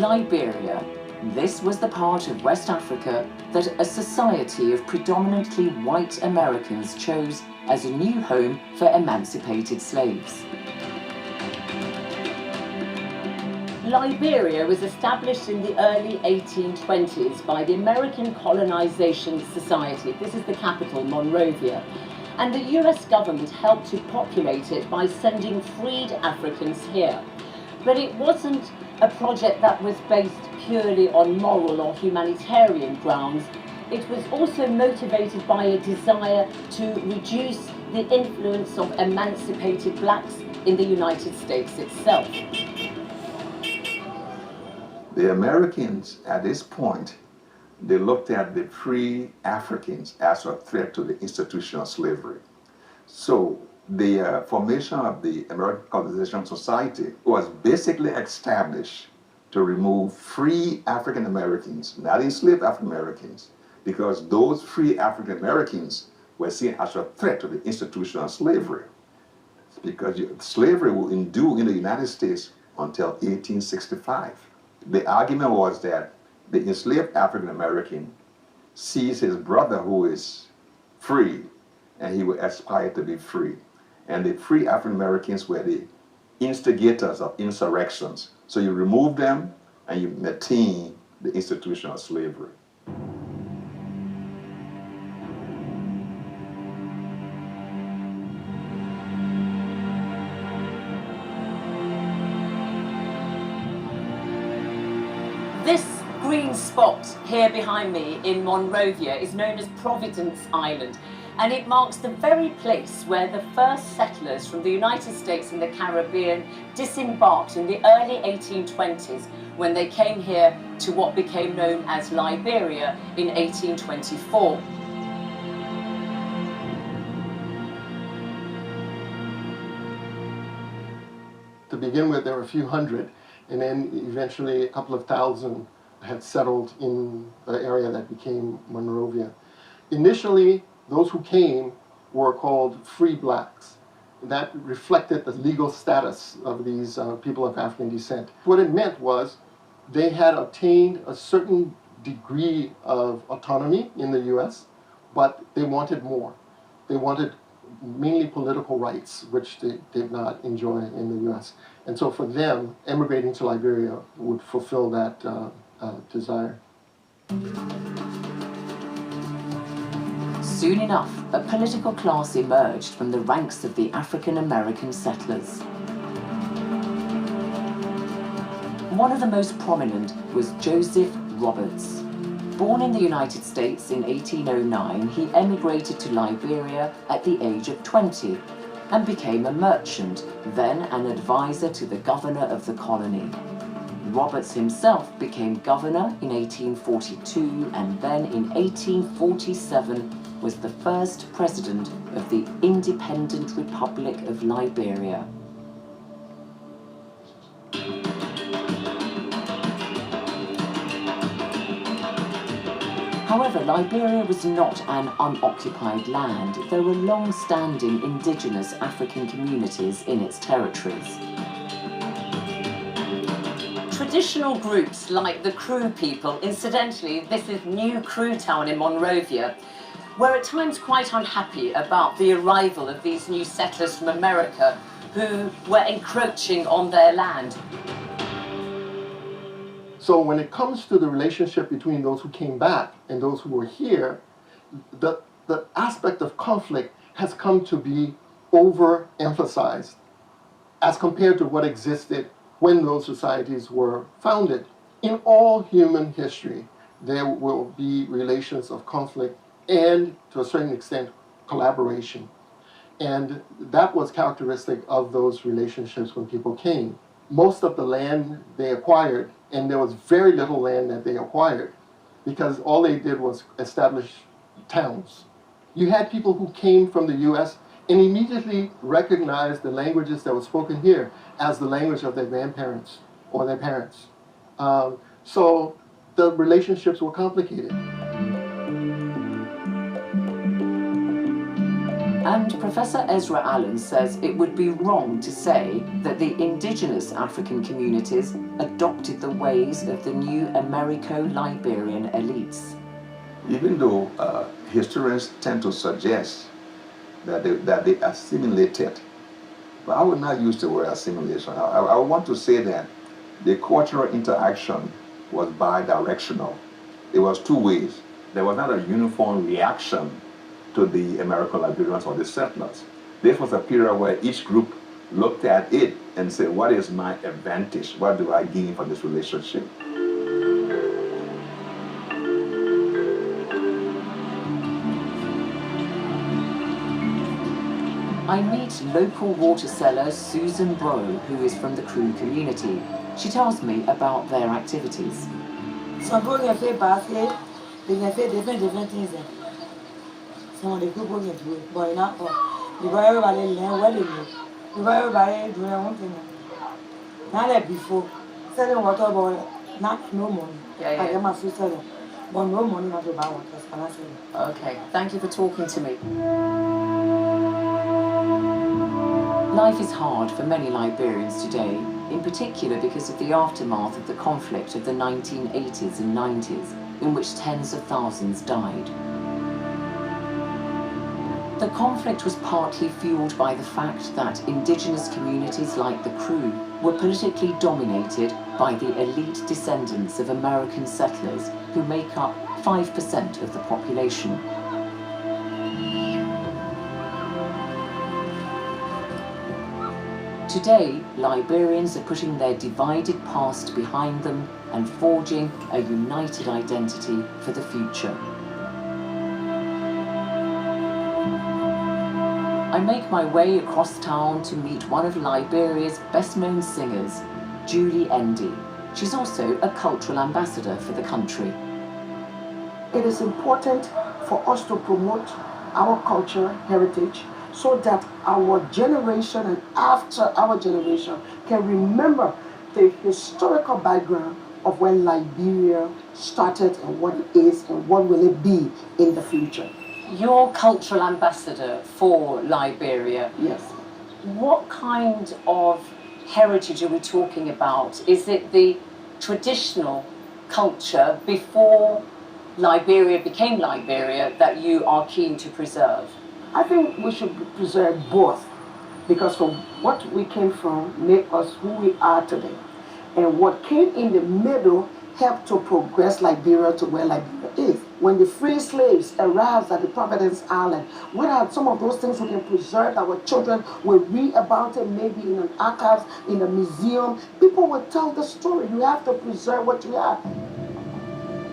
Liberia. This was the part of West Africa that a society of predominantly white Americans chose as a new home for emancipated slaves. Liberia was established in the early 1820s by the American Colonization Society. This is the capital, Monrovia. And the US government helped to populate it by sending freed Africans here. But it wasn't a project that was based purely on moral or humanitarian grounds. It was also motivated by a desire to reduce the influence of emancipated blacks in the United States itself. The Americans, at this point, they looked at the free Africans as a threat to the institution of slavery. So the formation of the American Colonization Society was basically established to remove free African Americans, not enslaved African Americans, because those free African Americans were seen as a threat to the institution of slavery. Because slavery will endure in the United States until 1865. The argument was that the enslaved African American sees his brother who is free, and he will aspire to be free. And the free African Americans were the instigators of insurrections. So you remove them and you maintain the institution of slavery. This green spot here behind me in Monrovia is known as Providence Island, and it marks the very place where the first settlers from the United States and the Caribbean disembarked in the early 1820s when they came here to what became known as Liberia in 1824. To begin with, there were a few hundred, and then eventually a couple of thousand had settled in the area that became Monrovia. Initially, those who came were called free blacks. That reflected the legal status of these people of African descent. What it meant was they had obtained a certain degree of autonomy in the US, but they wanted more. They wanted mainly political rights, which they did not enjoy in the US. And so for them, emigrating to Liberia would fulfill that desire. Soon enough, a political class emerged from the ranks of the African American settlers. One of the most prominent was Joseph Roberts. Born in the United States in 1809, he emigrated to Liberia at the age of 20 and became a merchant, then an advisor to the governor of the colony. Roberts himself became governor in 1842 and then in 1847 was the first president of the Independent Republic of Liberia. However, Liberia was not an unoccupied land. There were long-standing indigenous African communities in its territories. Traditional groups like the Kru people, incidentally, this is New Kru Town in Monrovia, were at times quite unhappy about the arrival of these new settlers from America who were encroaching on their land. So when it comes to the relationship between those who came back and those who were here, the aspect of conflict has come to be overemphasized as compared to what existed when those societies were founded. In all human history, there will be relations of conflict and, to a certain extent, collaboration. And that was characteristic of those relationships when people came. Most of the land they acquired, and there was very little land that they acquired, because all they did was establish towns. You had people who came from the US and immediately recognized the languages that were spoken here as the language of their grandparents or their parents. So the relationships were complicated. And Professor Ezra Allen says it would be wrong to say that the indigenous African communities adopted the ways of the new Americo-Liberian elites. Even though historians tend to suggest that they assimilated, but I would not use the word assimilation. I want to say that the cultural interaction was bidirectional. There was two ways. There was not a uniform reaction to the American-Liberians or the settlers. This was a period where each group looked at it and said, what is my advantage? What do I gain from this relationship? I meet local water seller Susan Bro, who is from the Kru community. She tells me about their activities. Some people can say basket, they can say different things. Some of the people can do it, but not all. Because everybody learn what they do. Because everybody do their own thing. Not like before. Selling water, but not no money. Yeah. I get my food selling. But no money not to buy water. Can I say that? Okay, thank you for talking to me. Life is hard for many Liberians today, in particular because of the aftermath of the conflict of the 1980s and 90s, in which tens of thousands died. The conflict was partly fueled by the fact that indigenous communities like the Kru were politically dominated by the elite descendants of American settlers who make up 5% of the population. Today, Liberians are putting their divided past behind them and forging a united identity for the future. I make my way across town to meet one of Liberia's best-known singers, Julie Endi. She's also a cultural ambassador for the country. It is important for us to promote our culture, heritage, so that our generation and after our generation can remember the historical background of when Liberia started and what it is and what will it be in the future. You're cultural ambassador for Liberia. Yes. What kind of heritage are we talking about? Is it the traditional culture before Liberia became Liberia that you are keen to preserve? I think we should preserve both, because from what we came from made us who we are today. And what came in the middle helped to progress Liberia to where Liberia is. When the free slaves arrived at the Providence Island, what are some of those things we can preserve? Our children will read about it, maybe in an archive, in a museum. People will tell the story. You have to preserve what you have.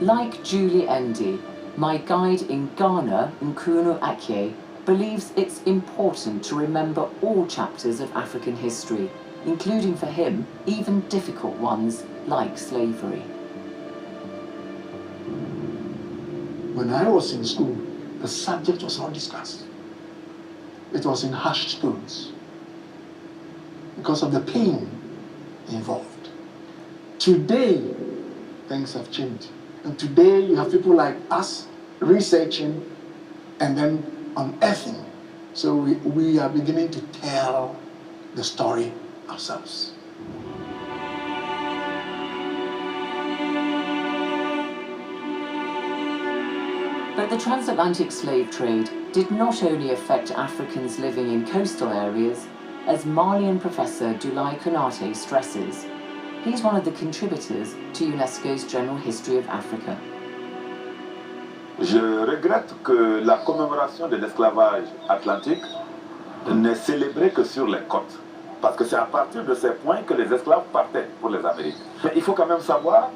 Like Julie Endi, my guide in Ghana, Nkunu Akye, believes it's important to remember all chapters of African history, including for him, even difficult ones like slavery. When I was in school, the subject was not discussed. It was in hushed tones because of the pain involved. Today, things have changed. And today, you have people like us researching and then unearthing. So we are beginning to tell the story ourselves. But the transatlantic slave trade did not only affect Africans living in coastal areas, as Malian professor Dulai Konate stresses. He's one of the contributors to UNESCO's General History of Africa. Je regrette que la commémoration de l'esclavage atlantique n'est célébrée que sur les côtes. Parce que c'est à partir de ces points que les esclaves partaient pour les Amériques. Mais il faut quand même savoir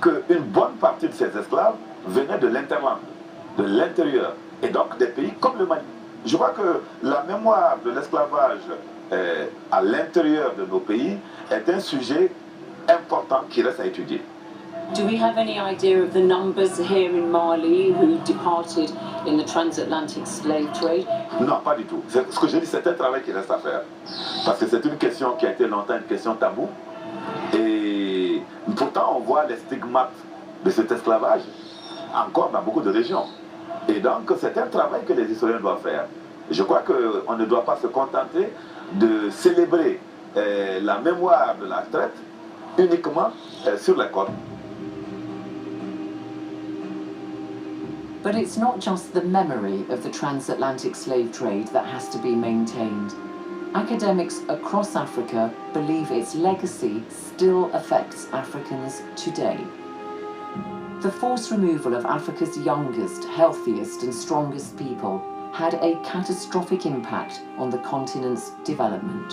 qu'une bonne partie de ces esclaves venaient de l'interland, de l'intérieur, et donc des pays comme le Mali. Je crois que la mémoire de l'esclavage à l'intérieur de nos pays est un sujet important qui reste à étudier. Do we have any idea of the numbers here in Mali who departed in the transatlantic slave trade? Non, pas du tout. Ce que je dis, c'est un travail qui reste à faire. Parce que c'est une question qui a été longtemps une question taboue. Et pourtant, on voit les stigmates de cet esclavage encore dans beaucoup de régions. Et donc, c'est un travail que les historiens doivent faire. Je crois qu'on ne doit pas se contenter de célébrer la mémoire de la traite uniquement sur les côtes. But it's not just the memory of the transatlantic slave trade that has to be maintained. Academics across Africa believe its legacy still affects Africans today. The forced removal of Africa's youngest, healthiest and strongest people had a catastrophic impact on the continent's development.